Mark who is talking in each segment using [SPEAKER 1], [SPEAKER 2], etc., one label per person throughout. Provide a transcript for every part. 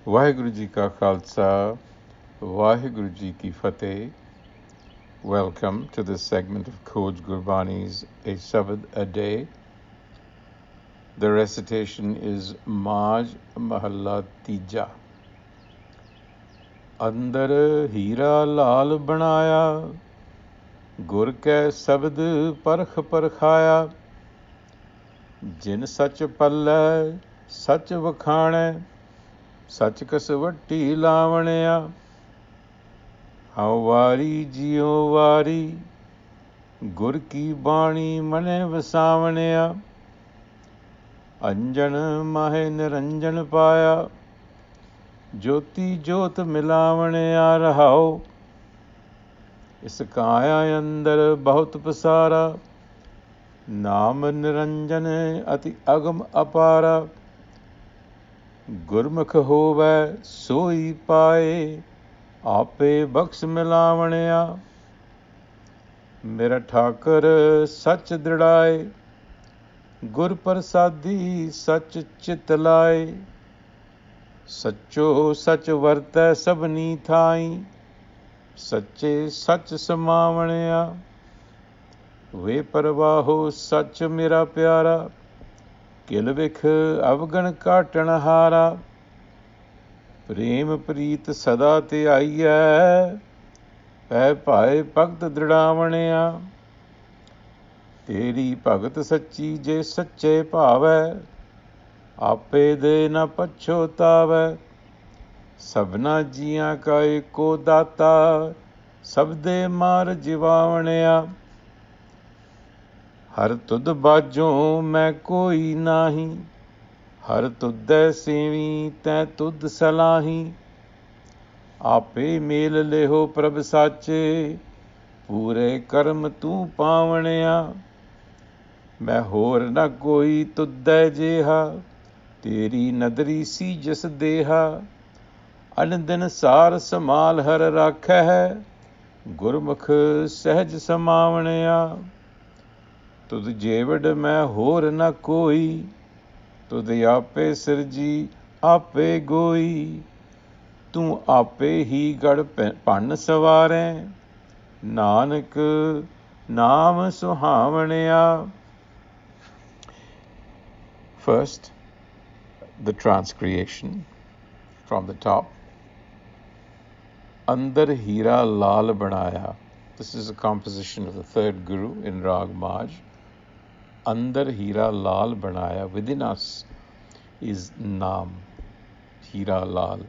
[SPEAKER 1] ਵਾਹਿਗੁਰੂ ਜੀ ਕਾ ਖਾਲਸਾ, ਵਾਹਿਗੁਰੂ ਜੀ ਕੀ ਫਤਿਹ. Welcome to this segment of Khoj Gurbani's a-sabad-a-day. The recitation is Maj Mahalla Tija. Andhar Hira Laal Banaya, Gur Kੈ Sabad Parkh Parkhaya, Jin Sach Pallai Sach Vakhane, Sach Kasvatti Lavaniya. ਹਉ ਵਾਰੀ ਜਿਉ ਵਾਰੀ, ਗੁਰ ਕੀ ਬਾਣੀ ਮਨੈ ਵਸਾਵਣਿਆ. ਅੰਜਨ ਮਾਹੇ ਨਿਰੰਜਨ ਪਾਇਆ, ਜੋਤੀ ਜੋਤ ਮਿਲਾਵਣਿਆ. ਰਹਾਉ ਇਸ ਕਾਇਆ ਅੰਦਰ ਬਹੁਤ ਪਸਾਰਾ, ਨਾਮ ਨਿਰੰਜਨ ਅਤਿ ਅਗਮ ਅਪਾਰਾ. ਗੁਰਮੁਖ ਹੋਵੈ ਸੋਈ ਪਾਏ, ਆਪੇ ਬਖਸ਼ ਮਿਲਾਵਣਿਆ. ਮੇਰਾ ਠਾਕਰ ਸੱਚ ਦ੍ਰਿੜਾਏ, ਗੁਰ ਪ੍ਰਸਾਦੀ ਸੱਚ ਚਿਤ ਲਾਏ. ਸੱਚੋ ਸੱਚ ਵਰਤੈ ਸਭਨੀ ਥਾਈ, ਸੱਚੇ ਸੱਚ ਸਮਾਵਣਿਆ. ਵੇ ਪਰਵਾਹੋ ਸੱਚ ਮੇਰਾ ਪਿਆਰਾ, ਕਿਲ ਵਿਖ ਅਵਗਣ ਕਾਟਣ ਹਾਰਾ. ਪ੍ਰੇਮ ਪ੍ਰੀਤ ਸਦਾ ਤੇ ਆਈਐ, ਪੈ ਭਾਏ ਭਗਤ ਦ੍ਰਿੜਾਵਣਿਆ. ਤੇਰੀ ਭਗਤ ਸੱਚੀ ਜੇ ਸੱਚੇ ਭਾਵੈ, ਆਪੇ ਦੇ ਨ ਪਛੋਤਾਵੈ. ਸਭਨਾ ਜੀਆਂ ਕਾ ਏਕੋ ਦਾਤਾ, ਸਭ ਦੇ ਮਾਰ ਜਿਵਾਵਣਿਆ. ਹਰ ਤੁਧ ਬਾਝੋਂ ਮੈਂ ਕੋਈ ਨਾਹੀ, ਹਰ ਤੁਧੈ ਸੇਵੀ ਤੈ ਤੁਧ ਸਲਾਹੀ. ਆਪੇ ਮੇਲ ਲਿਹੋ ਪ੍ਰਭ ਸਾਚੇ, ਪੂਰੇ ਕਰਮ ਤੂੰ ਪਾਵਣਿਆ. ਮੈਂ ਹੋਰ ਨ ਕੋਈ ਤੁਧੈ ਜੇਹਾ, ਤੇਰੀ ਨਦਰੀ ਸੀ ਜਿਸ ਦੇਹਾ. ਅਨ ਦਿਨ ਸਾਰ ਸਮਾਲ ਹਰ ਰਾਖੈ, ਗੁਰਮੁਖ ਸਹਿਜ ਸਮਾਵਣਿਆ. ਤੁਧ ਜੇਵੜ ਮੈਂ ਹੋਰ ਨ ਕੋਈ, ਤੁਧ ਆਪੇ ਸਿਰਜੀ ਆਪੇ ਗੋਈ. ਤੂੰ ਆਪੇ ਹੀ ਗੜ ਭੰਨ ਸਵਾਰੈ, ਨਾਨਕ ਨਾਮ ਸੁਹਾਵਣਿਆ. First, the transcreation from the top. Andhar Hira Laal Banaya. This is a composition of the third Guru in Rag Maj. Andhar Hira Laal Banaya. Within us is Naam, Hira Laal,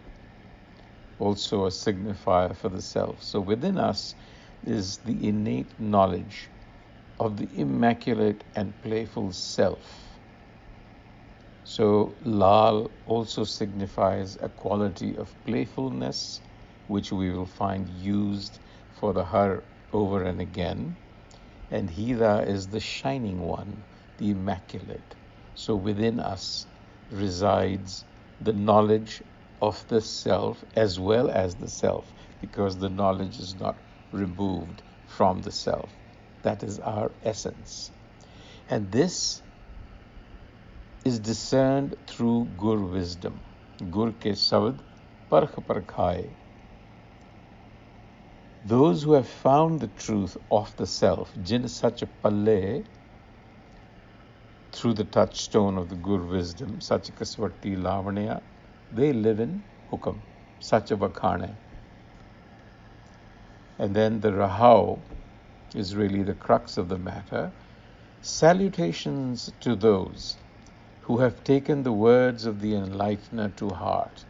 [SPEAKER 1] also a signifier for the self. So within us is the innate knowledge of the immaculate and playful self. So Lal also signifies a quality of playfulness, which we will find used for the Har over and again. And Hira is the shining one, the immaculate. So within us resides the knowledge of the self as well as the self, because the knowledge is not removed from the self. That is our essence. And this is discerned through Gur wisdom. Gur ke sabad parkh parkhaye. Those who have found the truth of the self, jin sach palle, through the touchstone of the Gur wisdom, sach kasvatti lavaniya, they live in hukam, sach vakhane. And then the rahau is really the crux of the matter. Salutations to those who have taken the words of the enlightener to heart.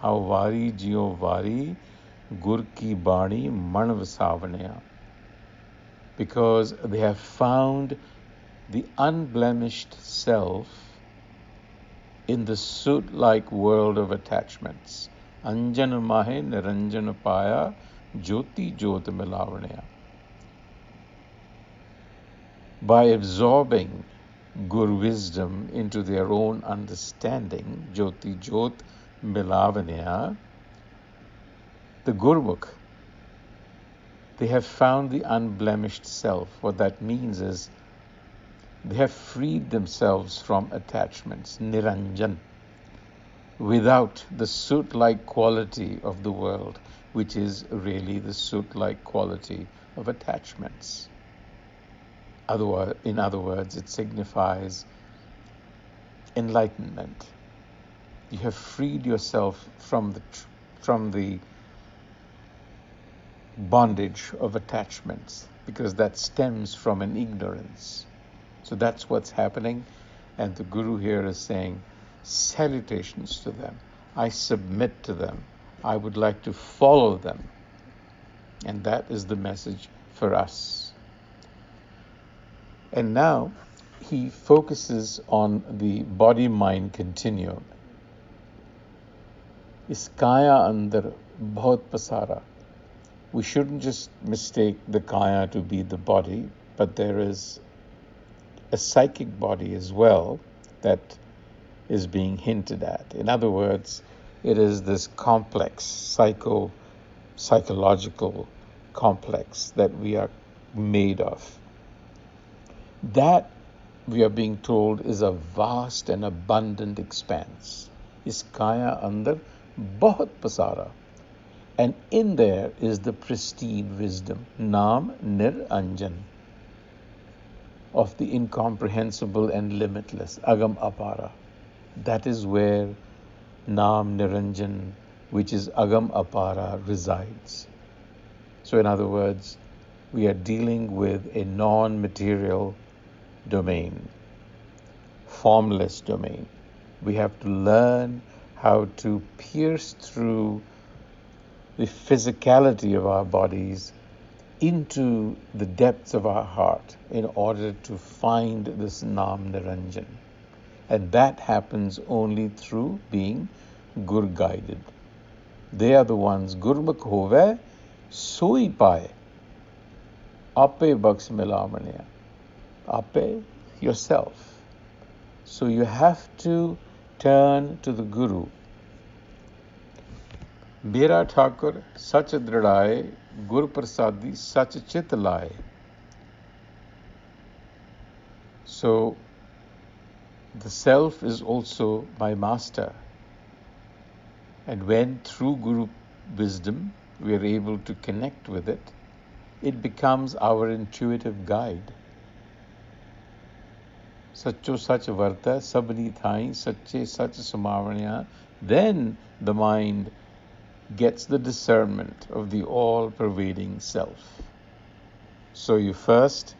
[SPEAKER 1] How vari jiyo vari, gur ki bani man vasavaniya. Because they have found the unblemished self in the soot-like world of attachments. Anjan mahe niranjan paya, jyoti jyot milavaniya. By absorbing Gur wisdom into their own understanding, jyoti jyot milavaniya, the Gurmukh, they have found the unblemished self. What that means is they have freed themselves from attachments, niranjan. without the soot-like quality of the world, which is really the soot-like quality of attachments. In other words, it signifies enlightenment. You have freed yourself from the bondage of attachments, because that stems from an ignorance. So that's what's happening, and the Guru here is saying, salutations to them. I submit to them. I would like to follow them. And that is the message for us. And now he focuses on the body-mind continuum. Is kaya andar bahut pasara. We shouldn't just mistake the kaya to be the body, but there is a psychic body as well that is being hinted at. In other words, it is this complex, psychological complex that we are made of. That, we are being told, is a vast and abundant expanse. Is kaya andar bahut pasara. And in there is the pristine wisdom, Naam Niranjan, of the incomprehensible and limitless, Agam Apara. That is where Naam Niranjan, which is Agam Apara, resides. So in other words, we are dealing with a non-material domain, formless domain. We have to learn how to pierce through the physicality of our bodies into the depths of our heart in order to find this Naam Niranjan. And that happens only through being Gur guided. They are the ones, Gurmukh hove, soi paye. Ape baks milamaniya. Ape, yourself. So you have to turn to the Guru. Bera Thakur, sach dridhaye, Gur Prasadi, sach chit laye. So, the self is also my master. And when through Guru wisdom we are able to connect with it, it becomes our intuitive guide. Sacho sach varta, sabni thai, sache sach samavaniya. Then the mind gets the discernment of the all-pervading self. So you first,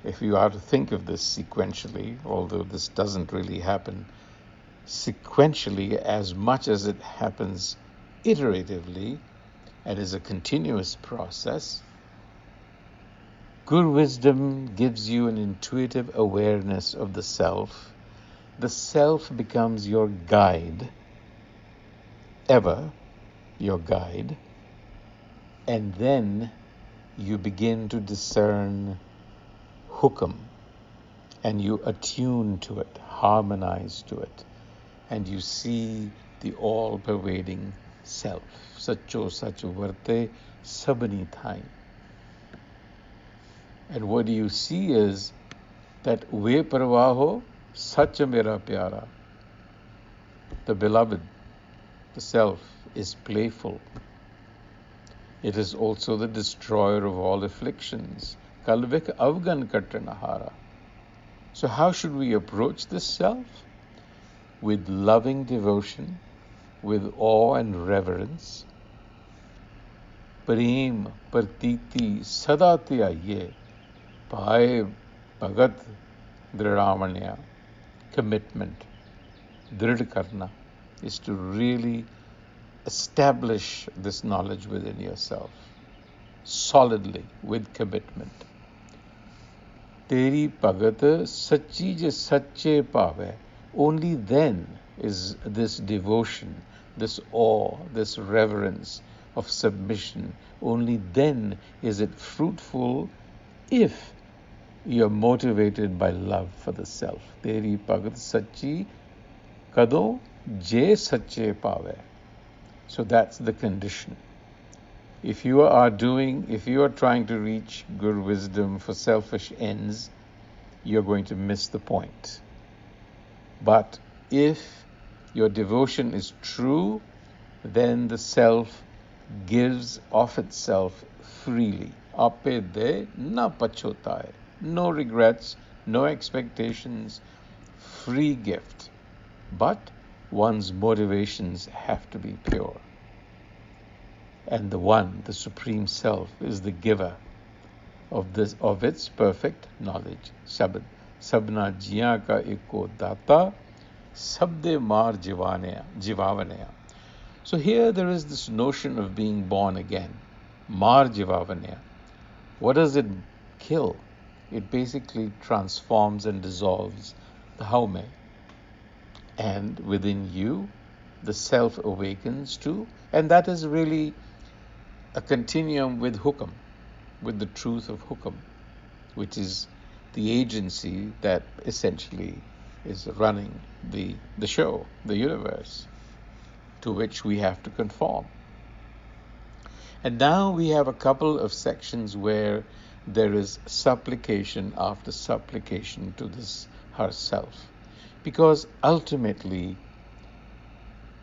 [SPEAKER 1] if you are to think of this sequentially, although this doesn't really happen sequentially as much as it happens iteratively and is a continuous process, Guru wisdom gives you an intuitive awareness of the self. The self becomes your guide, ever your guide, and then you begin to discern hukam, and you attune to it, harmonize to it, and you see the all-pervading self. Sacho sach varte sabni thai. And what you see is that ve parvaho sach mera pyara. The beloved, the self, is playful. It is also the destroyer of all afflictions. Kalvik avgan katranahara. So how should we approach this self? With loving devotion, with awe and reverence. Prem, partiti, sadatyaye, paye, bhagat, dridhamanya. Commitment, drid karna, is to really establish this knowledge within yourself solidly with commitment. Teri bhagat sachi je sache pave. Only then is this devotion, this awe, this reverence of submission, only then is it fruitful if you're motivated by love for the self. Teri bhagat sachi kado je sache pave. So that's the condition. If you are trying to reach Guru wisdom for selfish ends, you're going to miss the point. But if your devotion is true, then the self gives of itself freely. A-sabad-a-day na pachhota hai. No regrets, no expectations, free gift. But one's motivations have to be pure. And the one, the Supreme Self, is the giver of its perfect knowledge. Shabad. Sabna jiyan ka eko data, sabde mar jivavanaya. So here there is this notion of being born again. Mar jivavanaya. What does it kill? It basically transforms and dissolves the haume. And within you, the self awakens too. And that is really a continuum with hukam, with the truth of hukam, which is the agency that essentially is running the show, the universe, to which we have to conform. And now we have a couple of sections where there is supplication after supplication to this herself. Because ultimately,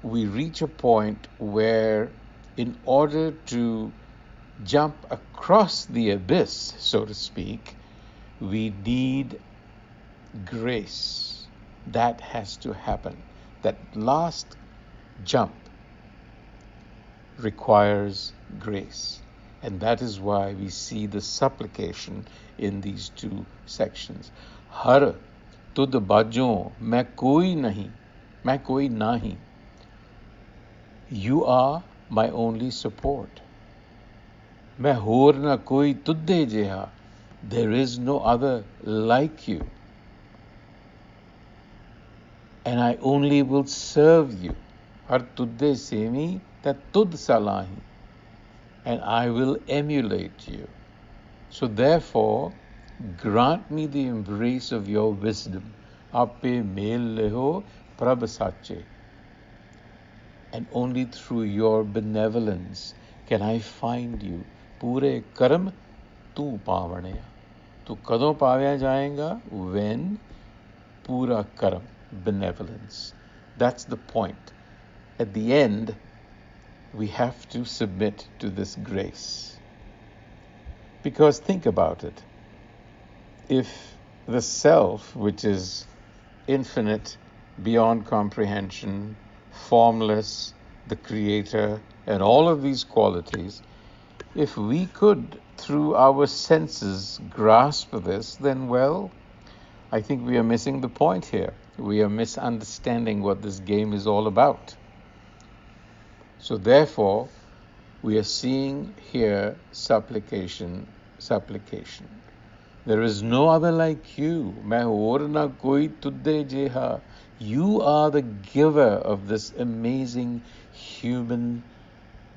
[SPEAKER 1] we reach a point where in order to jump across the abyss, so to speak, we need grace. That has to happen. That last jump requires grace. And that is why we see the supplication in these two sections. Har tud bajon main koi nahi. You are my only support. Main hor na koi tudde jeha. There is no other like you. And I only will serve you. Har tudde semi ta tud salahi. And I will emulate you. So therefore, grant me the embrace of your wisdom. Ape mel leho prabh sache. And only through your benevolence can I find you. Pure karm tu pavanaya. Tu kadon pavya jayega? When pura karm, benevolence. That's the point. At the end, we have to submit to this grace. Because think about it. If the self, which is infinite, beyond comprehension, formless, the creator, and all of these qualities, if we could, through our senses, grasp this, then, well, I think we are missing the point here. We are misunderstanding what this game is all about. So therefore, we are seeing here supplication. There is no other like you. Main aur na koi tudde jeha. You are the giver of this amazing human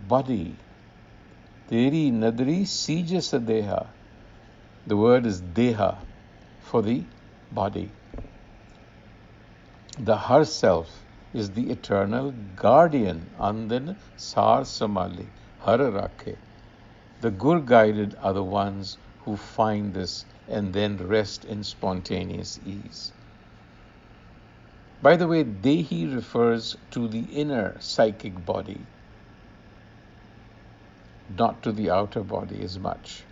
[SPEAKER 1] body. Teri nadri sija sadeha. The word is deha, for the body. The Har Self is the eternal guardian. Andan sar samali, har rakhe. The Gur guided are the ones who find this and then rest in spontaneous ease. By the way, Dehi refers to the inner psychic body, not to the outer body as much.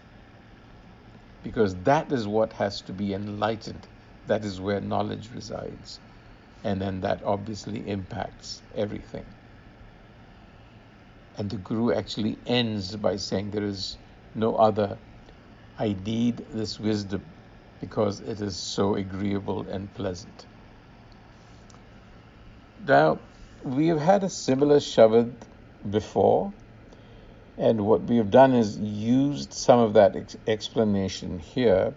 [SPEAKER 1] Because that is what has to be enlightened. That is where knowledge resides. And then that obviously impacts everything. And the Guru actually ends by saying there is no other. I need this wisdom because it is so agreeable and pleasant. Now, we have had a similar Shabad before, and what we have done is used some of that explanation here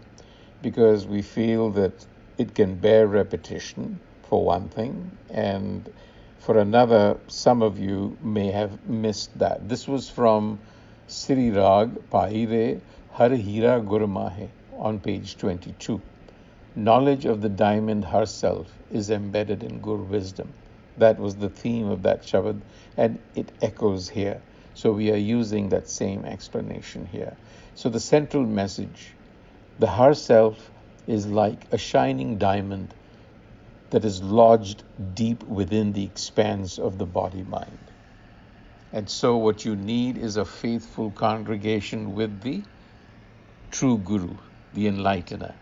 [SPEAKER 1] because we feel that it can bear repetition, for one thing, and for another, some of you may have missed that. This was from Sri Rag Pahire Andhar Hira Laal Banaya on page 22. Knowledge of the diamond herself is embedded in Gur wisdom. That was the theme of that Shabad, and it echoes here. So we are using that same explanation here. So the central message, the herself is like a shining diamond that is lodged deep within the expanse of the body-mind. And so what you need is a faithful congregation with the true Guru, the enlightener.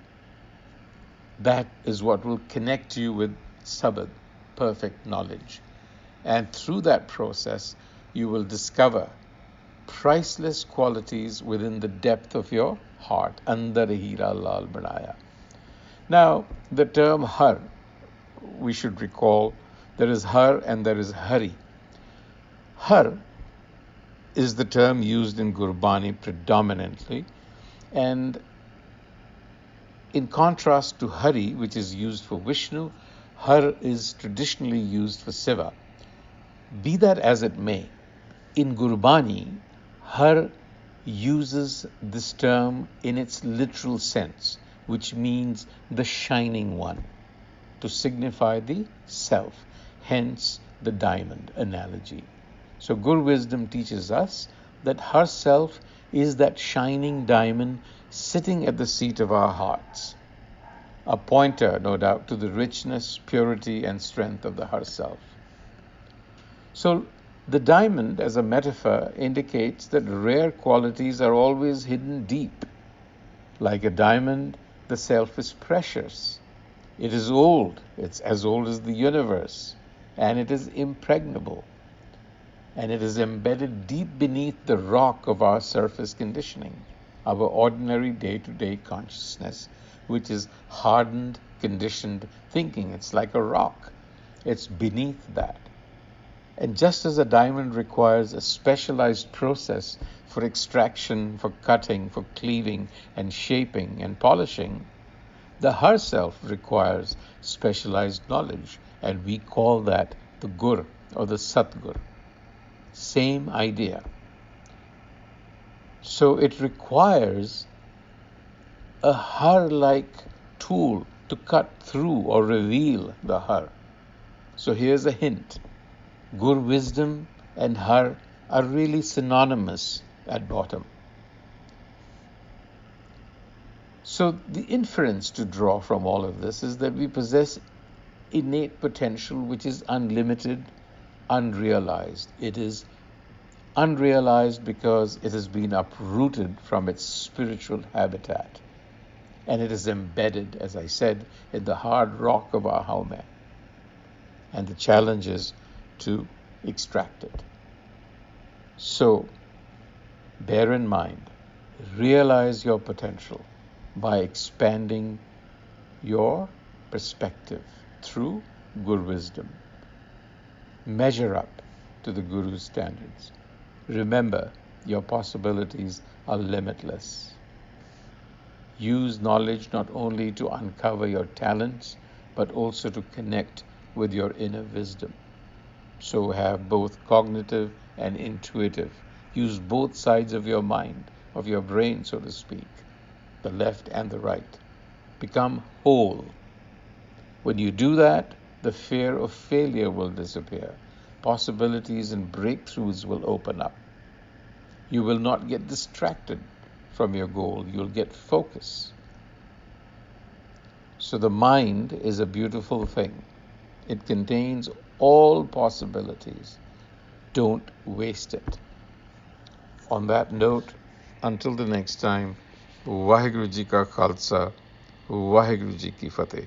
[SPEAKER 1] That is what will connect you with sabad, perfect knowledge. And through that process, you will discover priceless qualities within the depth of your heart. Andhar Hira Laal Banaya. Now, the term Har, we should recall, there is Har and there is Hari. Har is the term used in Gurbani predominantly, and in contrast to Hari, which is used for Vishnu, Har is traditionally used for Shiva. Be that as it may, in Gurbani, Har uses this term in its literal sense, which means the shining one, to signify the self, hence the diamond analogy. So Guru wisdom teaches us that her self is that shining diamond sitting at the seat of our hearts, a pointer, no doubt, to the richness, purity, and strength of the her self. So the diamond, as a metaphor, indicates that rare qualities are always hidden deep. Like a diamond, the self is precious. It is old. It's as old as the universe. And it is impregnable. And it is embedded deep beneath the rock of our surface conditioning, our ordinary day-to-day consciousness, which is hardened, conditioned thinking. It's like a rock. It's beneath that. And just as a diamond requires a specialized process for extraction, for cutting, for cleaving and shaping and polishing, the her self requires specialized knowledge, and we call that the Gur or the Satgur. Same idea. So it requires a her-like tool to cut through or reveal the her. So here's a hint. Gur wisdom and her are really synonymous at bottom. So the inference to draw from all of this is that we possess innate potential which is unlimited, unrealized. It is unrealized because it has been uprooted from its spiritual habitat. And it is embedded, as I said, in the hard rock of our haume. And the challenge is to extract it. So, bear in mind, realize your potential by expanding your perspective through Guru wisdom. Measure up to the Guru's standards. Remember, your possibilities are limitless. Use knowledge not only to uncover your talents, but also to connect with your inner wisdom. So have both cognitive and intuitive. Use both sides of your mind, of your brain, so to speak, the left and the right. Become whole. When you do that, the fear of failure will disappear. Possibilities and breakthroughs will open up. You will not get distracted from your goal. You'll get focus. So the mind is a beautiful thing. It contains all possibilities. Don't waste it. On that note, until the next time, Vaheguru Ji Ka Khalsa, Vaheguru Ji Ki Fateh.